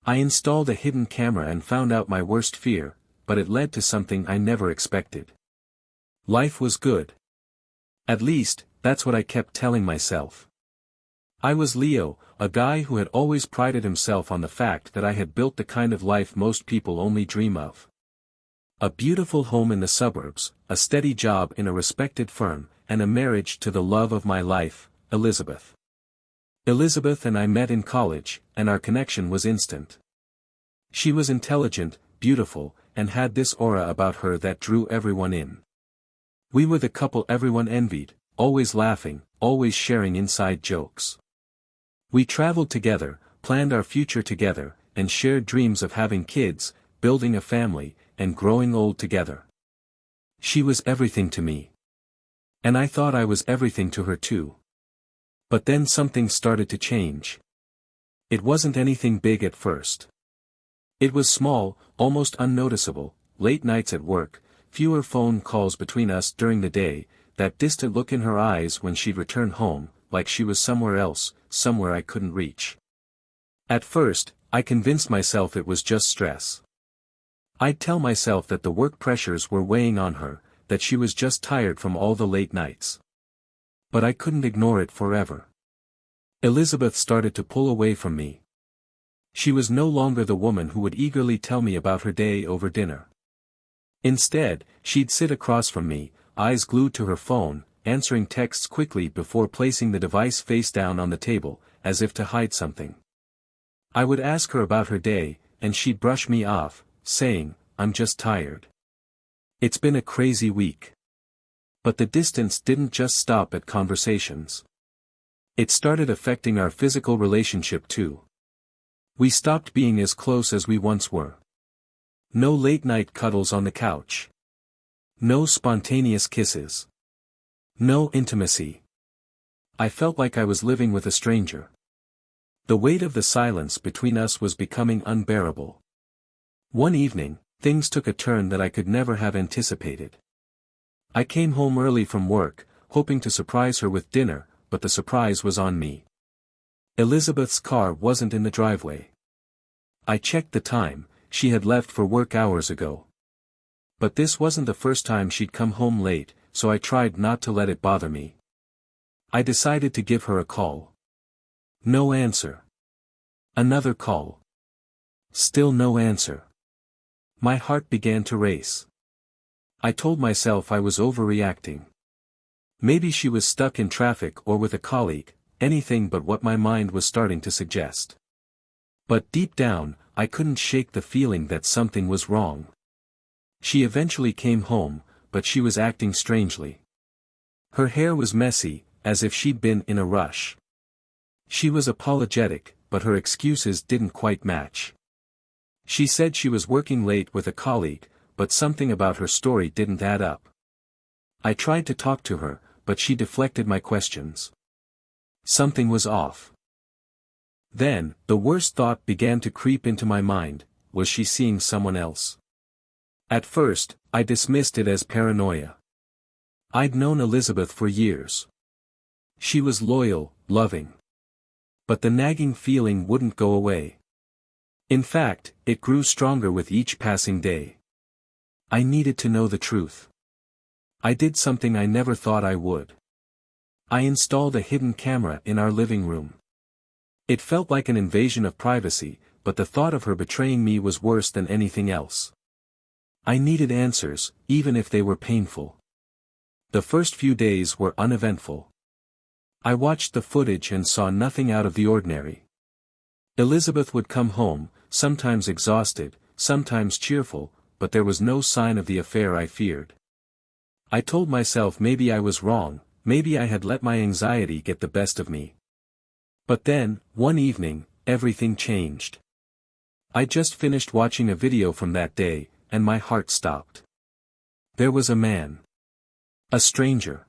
I installed a hidden camera and found out my worst fear, but it led to something I never expected. Life was good. At least, that's what I kept telling myself. I was Leo, a guy who had always prided himself on the fact that I had built the kind of life most people only dream of. A beautiful home in the suburbs, a steady job in a respected firm, and a marriage to the love of my life, Elizabeth. Elizabeth and I met in college, and our connection was instant. She was intelligent, beautiful, and had this aura about her that drew everyone in. We were the couple everyone envied, always laughing, always sharing inside jokes. We traveled together, planned our future together, and shared dreams of having kids, building a family, and growing old together. She was everything to me. And I thought I was everything to her too. But then something started to change. It wasn't anything big at first. It was small, almost unnoticeable, late nights at work, fewer phone calls between us during the day, that distant look in her eyes when she'd return home, like she was somewhere else, somewhere I couldn't reach. At first, I convinced myself it was just stress. I'd tell myself that the work pressures were weighing on her, that she was just tired from all the late nights. But I couldn't ignore it forever. Elizabeth started to pull away from me. She was no longer the woman who would eagerly tell me about her day over dinner. Instead, she'd sit across from me, eyes glued to her phone, answering texts quickly before placing the device face down on the table, as if to hide something. I would ask her about her day, and she'd brush me off, saying, "I'm just tired. It's been a crazy week." But the distance didn't just stop at conversations. It started affecting our physical relationship too. We stopped being as close as we once were. No late-night cuddles on the couch. No spontaneous kisses. No intimacy. I felt like I was living with a stranger. The weight of the silence between us was becoming unbearable. One evening, things took a turn that I could never have anticipated. I came home early from work, hoping to surprise her with dinner, but the surprise was on me. Elizabeth's car wasn't in the driveway. I checked the time, she had left for work hours ago. But this wasn't the first time she'd come home late, so I tried not to let it bother me. I decided to give her a call. No answer. Another call. Still no answer. My heart began to race. I told myself I was overreacting. Maybe she was stuck in traffic or with a colleague, anything but what my mind was starting to suggest. But deep down, I couldn't shake the feeling that something was wrong. She eventually came home, but she was acting strangely. Her hair was messy, as if she'd been in a rush. She was apologetic, but her excuses didn't quite match. She said she was working late with a colleague, but something about her story didn't add up. I tried to talk to her, but she deflected my questions. Something was off. Then, the worst thought began to creep into my mind: was she seeing someone else? At first, I dismissed it as paranoia. I'd known Elizabeth for years. She was loyal, loving. But the nagging feeling wouldn't go away. In fact, it grew stronger with each passing day. I needed to know the truth. I did something I never thought I would. I installed a hidden camera in our living room. It felt like an invasion of privacy, but the thought of her betraying me was worse than anything else. I needed answers, even if they were painful. The first few days were uneventful. I watched the footage and saw nothing out of the ordinary. Elizabeth would come home, sometimes exhausted, sometimes cheerful, but there was no sign of the affair I feared. I told myself maybe I was wrong, maybe I had let my anxiety get the best of me. But then, one evening, everything changed. I just finished watching a video from that day, and my heart stopped. There was a man. A stranger.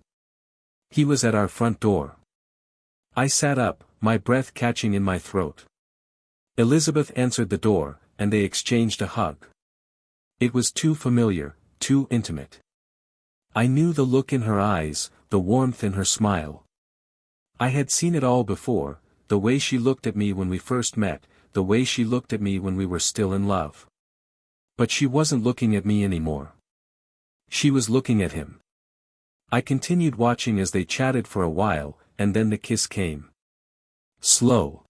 He was at our front door. I sat up, my breath catching in my throat. Elizabeth answered the door, and they exchanged a hug. It was too familiar, too intimate. I knew the look in her eyes, the warmth in her smile. I had seen it all before, the way she looked at me when we first met, the way she looked at me when we were still in love. But she wasn't looking at me anymore. She was looking at him. I continued watching as they chatted for a while, and then the kiss came. Slow.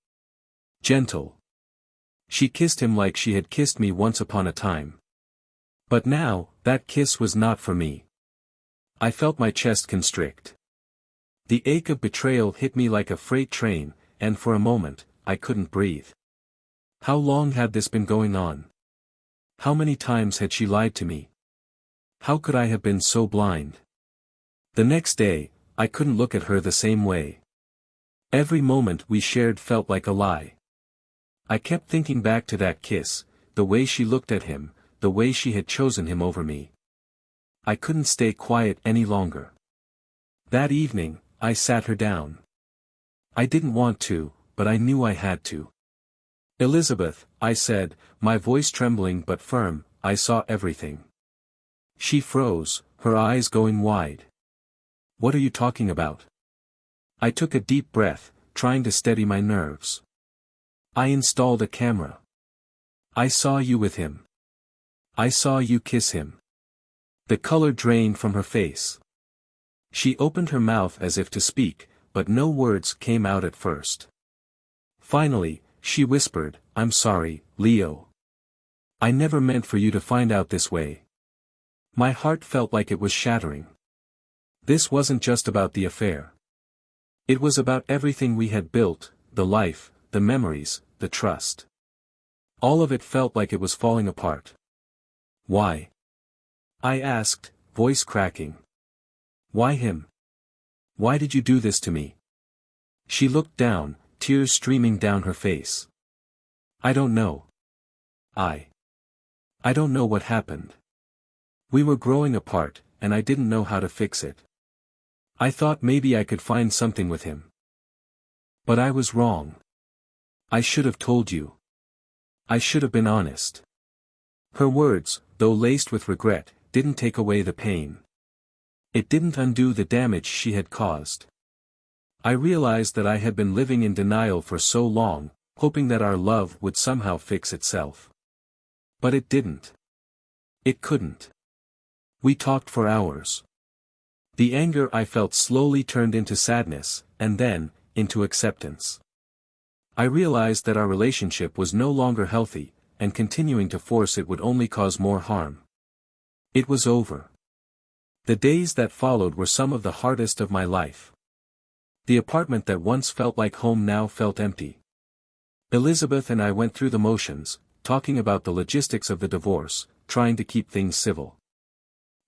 Gentle. She kissed him like she had kissed me once upon a time. But now, that kiss was not for me. I felt my chest constrict. The ache of betrayal hit me like a freight train, and for a moment, I couldn't breathe. How long had this been going on? How many times had she lied to me? How could I have been so blind? The next day, I couldn't look at her the same way. Every moment we shared felt like a lie. I kept thinking back to that kiss, the way she looked at him, the way she had chosen him over me. I couldn't stay quiet any longer. That evening, I sat her down. I didn't want to, but I knew I had to. "Elizabeth," I said, my voice trembling but firm, "I saw everything." She froze, her eyes going wide. "What are you talking about?" I took a deep breath, trying to steady my nerves. "I installed a camera. I saw you with him. I saw you kiss him." The color drained from her face. She opened her mouth as if to speak, but no words came out at first. Finally, she whispered, "I'm sorry, Leo. I never meant for you to find out this way." My heart felt like it was shattering. This wasn't just about the affair. It was about everything we had built, the life, the memories, the trust. All of it felt like it was falling apart. "Why?" I asked, voice cracking. "Why him? Why did you do this to me?" She looked down, tears streaming down her face. "I don't know. I don't know what happened. We were growing apart, and I didn't know how to fix it. I thought maybe I could find something with him. But I was wrong. I should have told you. I should have been honest." Her words, though laced with regret, didn't take away the pain. It didn't undo the damage she had caused. I realized that I had been living in denial for so long, hoping that our love would somehow fix itself. But it didn't. It couldn't. We talked for hours. The anger I felt slowly turned into sadness, and then, into acceptance. I realized that our relationship was no longer healthy, and continuing to force it would only cause more harm. It was over. The days that followed were some of the hardest of my life. The apartment that once felt like home now felt empty. Elizabeth and I went through the motions, talking about the logistics of the divorce, trying to keep things civil.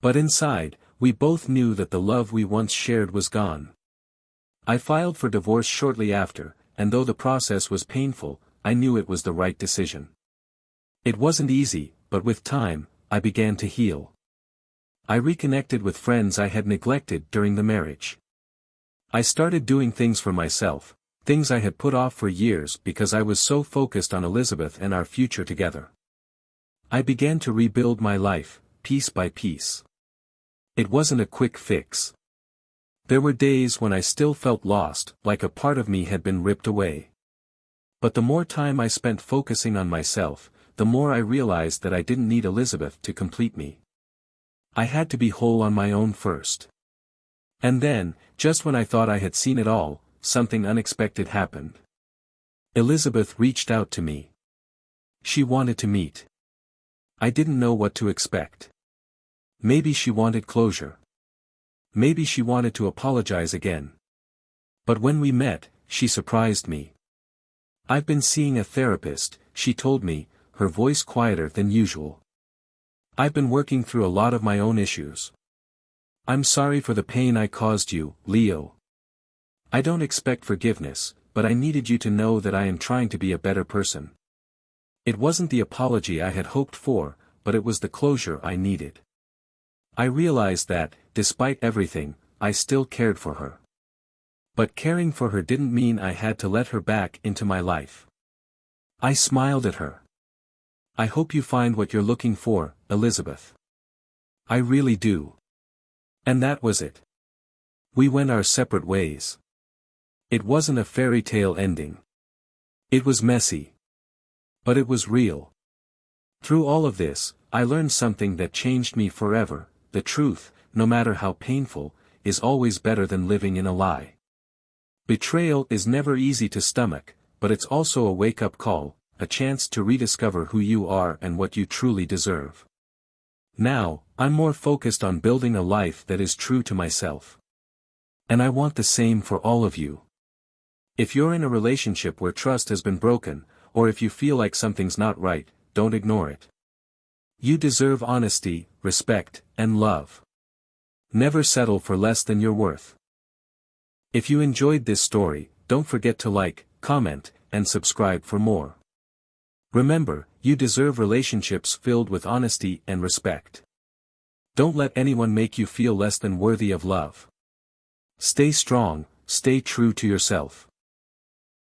But inside, we both knew that the love we once shared was gone. I filed for divorce shortly after, and though the process was painful, I knew it was the right decision. It wasn't easy, but with time, I began to heal. I reconnected with friends I had neglected during the marriage. I started doing things for myself, things I had put off for years because I was so focused on Elizabeth and our future together. I began to rebuild my life, piece by piece. It wasn't a quick fix. There were days when I still felt lost, like a part of me had been ripped away. But the more time I spent focusing on myself, the more I realized that I didn't need Elizabeth to complete me. I had to be whole on my own first. And then, just when I thought I had seen it all, something unexpected happened. Elizabeth reached out to me. She wanted to meet. I didn't know what to expect. Maybe she wanted closure. Maybe she wanted to apologize again. But when we met, she surprised me. "I've been seeing a therapist," she told me, her voice quieter than usual. "I've been working through a lot of my own issues. I'm sorry for the pain I caused you, Leo. I don't expect forgiveness, but I needed you to know that I am trying to be a better person." It wasn't the apology I had hoped for, but it was the closure I needed. I realized that, despite everything, I still cared for her. But caring for her didn't mean I had to let her back into my life. I smiled at her. "I hope you find what you're looking for, Elizabeth. I really do." And that was it. We went our separate ways. It wasn't a fairy tale ending. It was messy. But it was real. Through all of this, I learned something that changed me forever: the truth, no matter how painful, is always better than living in a lie. Betrayal is never easy to stomach, but it's also a wake-up call, a chance to rediscover who you are and what you truly deserve. Now, I'm more focused on building a life that is true to myself. And I want the same for all of you. If you're in a relationship where trust has been broken, or if you feel like something's not right, don't ignore it. You deserve honesty, respect, and love. Never settle for less than you're worth. If you enjoyed this story, don't forget to like, comment, and subscribe for more. Remember, you deserve relationships filled with honesty and respect. Don't let anyone make you feel less than worthy of love. Stay strong, stay true to yourself.